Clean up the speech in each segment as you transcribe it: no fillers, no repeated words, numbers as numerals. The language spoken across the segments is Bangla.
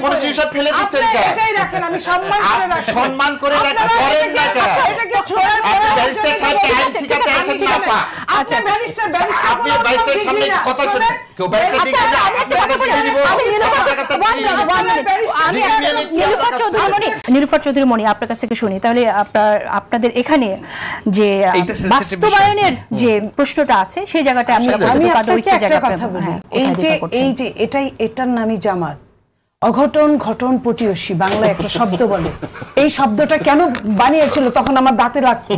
কোন হিসাব ফেলে দিচ্ছেন কেন? এটাই রাখেন, আমি সম্মান করে রাখি। সম্মান করে রাখেন, করেন না কেন? এটা কি ছোড়ার আপনি ব্যারিস্টার সাহেব আইন শিখাতে আসেন না আপা। আচ্ছা ব্যারিস্টার আপনি ব্যারিস্টার সামনে কথা শুনেন। কেউ ব্যারিস্টার আচ্ছা আমি একটা কথা বলি, আমি নীলুফার চৌধুরী মনি আপনার কাছ থেকে শুনি। তাহলে আপনাদের এখানে যে বাস্তবায়নের যে প্রশ্নটা আছে সেই জায়গাটা আমি আপনাকে একটা কথা বলি, এই যে এটার নামই জামাত। অঘটন ঘটন পটিয়সী বাংলা একটা শব্দ বলে। এই শব্দটা কেন বানিয়েছিল তখন আমার দাঁতে লাগতো,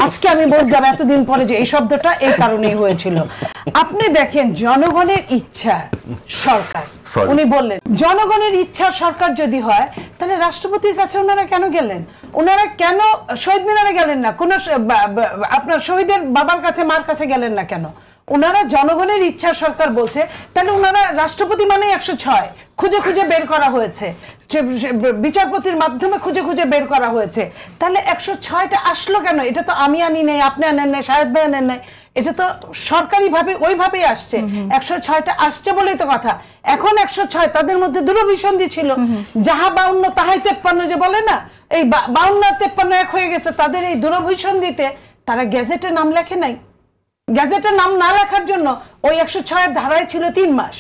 আজকে আমি বুঝলাম এতদিন পরে যে এই শব্দটা এই কারণেই হয়েছিল। আপনি দেখেন জনগণের ইচ্ছা সরকার, উনি বললেন জনগণের ইচ্ছা সরকার যদি হয় তাহলে রাষ্ট্রপতির কাছে ওনারা কেন গেলেন? ওনারা কেন শহীদ মিনারে গেলেন না? কোন আপনার শহীদের বাবার কাছে মার কাছে গেলেন না কেন? ওনারা জনগণের ইচ্ছা সরকার বলছে, তাহলে ওনারা রাষ্ট্রপতি মানে 106 খুঁজে খুঁজে বের করা হয়েছে, বিচারপতির মাধ্যমে খুঁজে খুঁজে বের করা হয়েছে, তাহলে 106টা আসলো কেন? এটা তো আমি আনি নাই, আপনি আনেন নাই, শাহেদ ভাই আনেন নাই, এটা তো সরকারি ভাবে ওইভাবেই আসছে। 106টা আসছে বলেই তো কথা। এখন 106 তাদের মধ্যে দুরভিসন্ধি ছিল, যাহা 52 তাহাই 53 যে বলে না, এই 52 আর 53 এক হয়ে গেছে। তাদের এই দুরভিসন্ধিতে তারা গেজেটে নাম লেখে নাই। গ্যাজেটের নাম না লেখার জন্য ওই 106 এর ধারায় ছিল 3 মাস।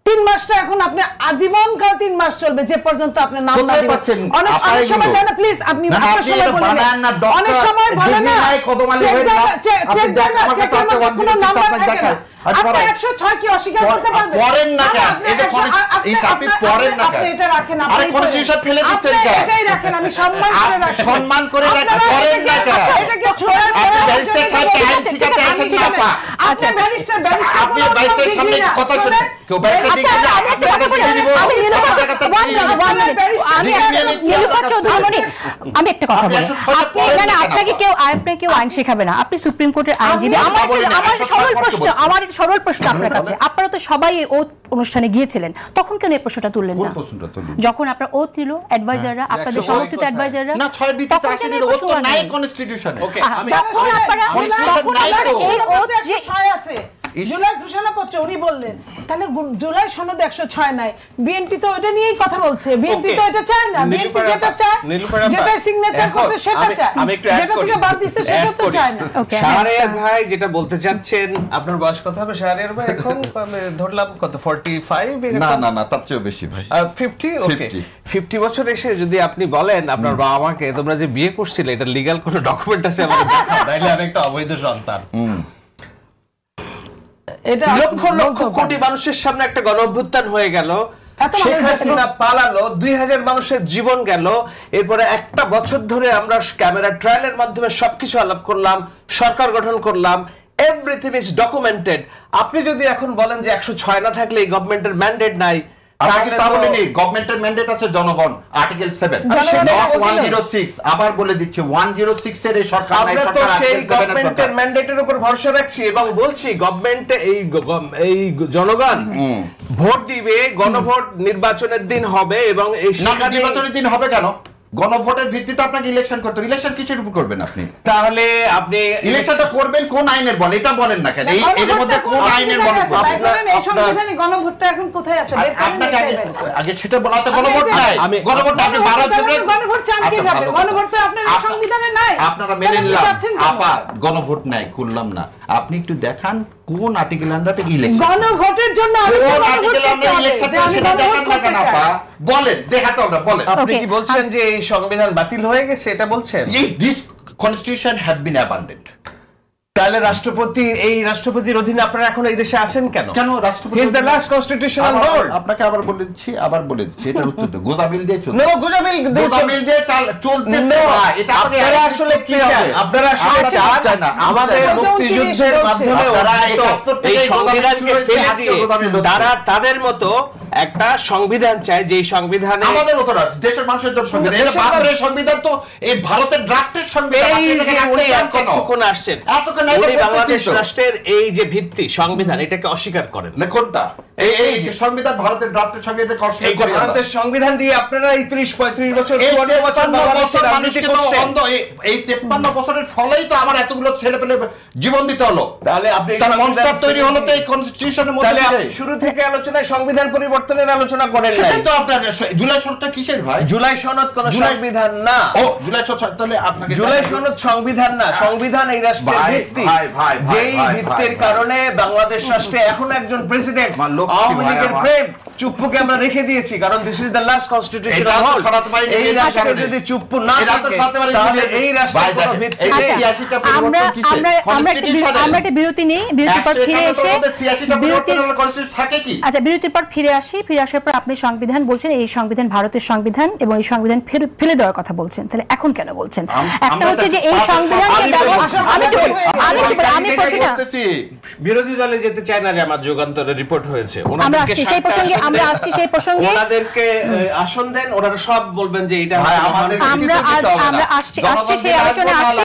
3 মাসটা এখন আপনি আজীবন কাল 3 মাস চলবে, যে পর্যন্ত আপনি নাম না দিবেন। অনেক সময় দেন না প্লিজ, আপনি আপনার সময় বলেন না, অনেক সময় বলেন না চেক দেন না, চেকের মধ্যে কোনো নাম্বার থাকে না। আপনি 106 কি অস্বীকার করতে পারবেন? পড়েন না কেন? এই যে আপনি পড়েন না কেন? আপনি এটা রাখেন, আরে কোন হিসাব ফেলে দিচ্ছেন কেন? এটাই রাখেন, আমি সম্মান করে রাখি। সম্মান করে রাখেন, করেন না কেন? এটা কি ছোড়ার? আপনি ব্যারিস্টার সাহেব আইন শিখাতে আসেন না আপা। আচ্ছা ব্যারিস্টার আপনি ব্যারিস্টার সামনে কথা শুনেন। কেউ ব্যারিস্টার আচ্ছা আমি একটা কথা বলি, আমি একটা কথা বলি, আপনাকে কেউ আইন শেখাবে না, আপনি সুপ্রিম কোর্টের আইনজীবী। আমার সরল প্রশ্ন আপনার কাছে, আপনারা তো সবাই ওথ অনুষ্ঠানে গিয়েছিলেন, তখন কেন এই প্রশ্নটা তুললেন না? যখন আপনার ওথ নিল অ্যাডভাইজাররা, আপনাদের সমর্থিত অ্যাডভাইজাররা, না 6 বিতে তো আসলে ওথ তো নাই কনস্টিটিউশনে। ওকে আমি এই ওথ যে 6 আছে জুলাই ঘোষণাপত্র উনি বললেন, তাহলে জুলাই সনদ 106 নাই। বিএনপি তো এটা নিয়েই কথা বলছে, বিএনপি তো এটা চায় না। বিএনপি যেটা চায়, যেটা সিগনেচার করছে সেটা চায়, যেটা থেকে বাদ দিচ্ছে সেটা তো চায় না। শাহরিয়ার ভাই যেটা বলতে চাচ্ছেন, আপনার বয়স কত হবে শাহরিয়ার ভাই? এখন ধরলাম কত 45? না তার চেয়ে বেশি ভাই, 50। ওকে 50 বছর এসে যদি আপনি বলেন আপনার বাবা মাকে তোমরা যে বিয়ে করছিলে এটা লিগ্যাল কোনো ডকুমেন্ট আছে আমাকে দেখাও, তাইলে আমি একটা অবৈধ সন্তান। এটা লক্ষ লক্ষ কোটি মানুষের সামনে একটা গণঅভ্যুত্থান হয়ে গেল, শেখ হাসিনা পালালো, 2000 মানুষের জীবন গেল। এরপরে একটা বছর ধরে আমরা ক্যামেরা ট্রায়ালের মাধ্যমে সবকিছু আলাপ করলাম, সরকার গঠন করলাম, এভরিথিং ইজ ডকুমেন্টেড। আপনি যদি এখন বলেন যে 106 না থাকলে এই গভর্নমেন্টের ম্যান্ডেট নাই, আমাকে তা বলেনি। গভর্নমেন্টের ম্যান্ডেট আছে জনগণ, আর্টিকেল 7 নট 106। আবার বলে দিচ্ছে 106 এর সরকার নাই, সরকার আর্টিকেল 7 এর গভর্নমেন্টের ম্যান্ডেটের উপর ভরসা রাখছি এবং বলছি গভর্নমেন্টে এই জনগণ ভোট দিবে, গণভোট নির্বাচনের দিন হবে এবং এই নির্বাচনের দিন হবে কেন? গণভোটের ভিত্তিতে আপনাকে ইলেকশন করতে, ইলেকশন কিসের উপর করবেন আপনি? তাহলে আপনি ইলেকশনটা করবেন কোন আইনের বল, এটা বলেন না কেন? এর মধ্যে কোন আইনের বল? এই সংবিধানে গণভোটটা এখন কোথায় আছে? আপনাকে আগে সেটা বলাতে গণভোট নাই, গণভোট আপনি 12 ফেব্রুয়ারি গণভোট চান কিভাবে? গণভোট তো আপনার এই সংবিধানে নাই। আপনারা মেনে নিলাম আপা, গণভোট নাই, করলাম না। আপনি একটু দেখান কোন আর্টিকেল আন্ডারে ইলেকশন, গণভোটের জন্য কোন আর্টিকেল আন্ডারে ইলেকশন সেটা দেখান না কেন আপা? বলেন, দেখাতে হবে, বলেন। আপনি কি বলছেন যে এই সংবিধান বাতিল হয়ে গেছে এটা বলছেন? This constitution have been abandoned. তাহলে রাষ্ট্রপতির অধীনে আপনারা এখন এই দেশে আছেন কেন? রাষ্ট্রপতি he is the last constitutional hold. আপনাকে আবার বলে দিচ্ছি এটার উত্তর তো গোজামিল দিয়ে চলছে। গোজামিল দিয়ে চলতেছে ভাই, এটা আপনারা আসলে কি চান? আপনারা আসলে চান আমাদের মুক্তিযুদ্ধের মাধ্যমে এই সংবিধানকে ফেলে দিয়ে তারা তাদের মতো একটা সংবিধান চায়, যে সংবিধানে আমাদের মতো না, দেশের মানুষের জন্য সংবিধান। এটা ভারতের সংবিধান তো এই ভারতের ড্রাফটের সংবিধান। এতক্ষণ আসছেন, বাংলাদেশ রাষ্ট্রের এই যে ভিত্তি সংবিধান, এটাকে অস্বীকার করেন না। কোনটা? এই যে সংবিধান ভারতের ড্রাফটের সঙ্গে এতে কষ্ট এই করি ভারতের সংবিধান দিয়ে আপনারা এই 30-35 বছর 54 বছর বাংলাদেশের রাজনীতি করছেন। এই 53 বছরের ফলেই তো আমার এতগুলো ছেলে পেলে জীবন দিতে হলো। তাহলে আপনি তার মনস্টার তৈরি হলো তো এই কনস্টিটিউশনের মধ্যে তাহলে দিয়ে। আপনি শুরু থেকে আলোচনায় সংবিধান পরিবর্তনের আলোচনা করেন নাই। সেটাই তো আপনার জুলাই সনদটা কিসের ভাই? জুলাই সনদ কোন সংবিধান না। ও জুলাই সনদ তাহলে আপনাকে জুলাই সনদ সংবিধান না, সংবিধান এই রাষ্ট্রের ভাই, ভিত্তি। ভাই, ভাই, ভাই, যেই ভাই, ভিত্তির ভাই, কারণে বাংলাদেশ রাষ্ট্রে এখন একজন প্রেসিডেন্ট আমার লক্ষ্মী আওয়ামী ভাই লীগের আমার। প্রেম চুপ্পুকে আমরা রেখে দিয়েছি, কারণ this is the last constitutional এটা তো হল। সরাতে পারিনি, এই এই রাষ্ট্রে কারণে। যদি চুপ্পু না এটা তো থাকে সরাতে পারিনি, তাহলে এই এই রাষ্ট্রের ভাই কোনো দেখেন, ভিত্তি এই নেই। 86টা পরিবর্তন কিসের? আমরা একটা বিরতি নেই, বিরতির পর ফিরে এসে থাকে কি? আচ্ছা বিরতির পর ফিরে আসি, ফিরে আসার পর আপনি সংবিধান বলছেন, এই সংবিধান ভারতের সংবিধান এবং এই সংবিধান ফেলে দেওয়ার কথা বলছেন, তাহলে এখন কেন বলছেন? একটা হচ্ছে যে এই সংবিধানকে আমি প্রশ্নটা বিরোধী দলে যেতে চায় না যে আমার যুগান্তরের রিপোর্ট হয়েছে, আমরা আসছি সেই প্রসঙ্গে, আমরা আসছি সেই প্রসঙ্গে, ওনাদেরকে আসন দেন, ওনারা সব বলবেন যে এটা ভাই আমাদের আমরা আসছি সেই আলোচনায় আসছি।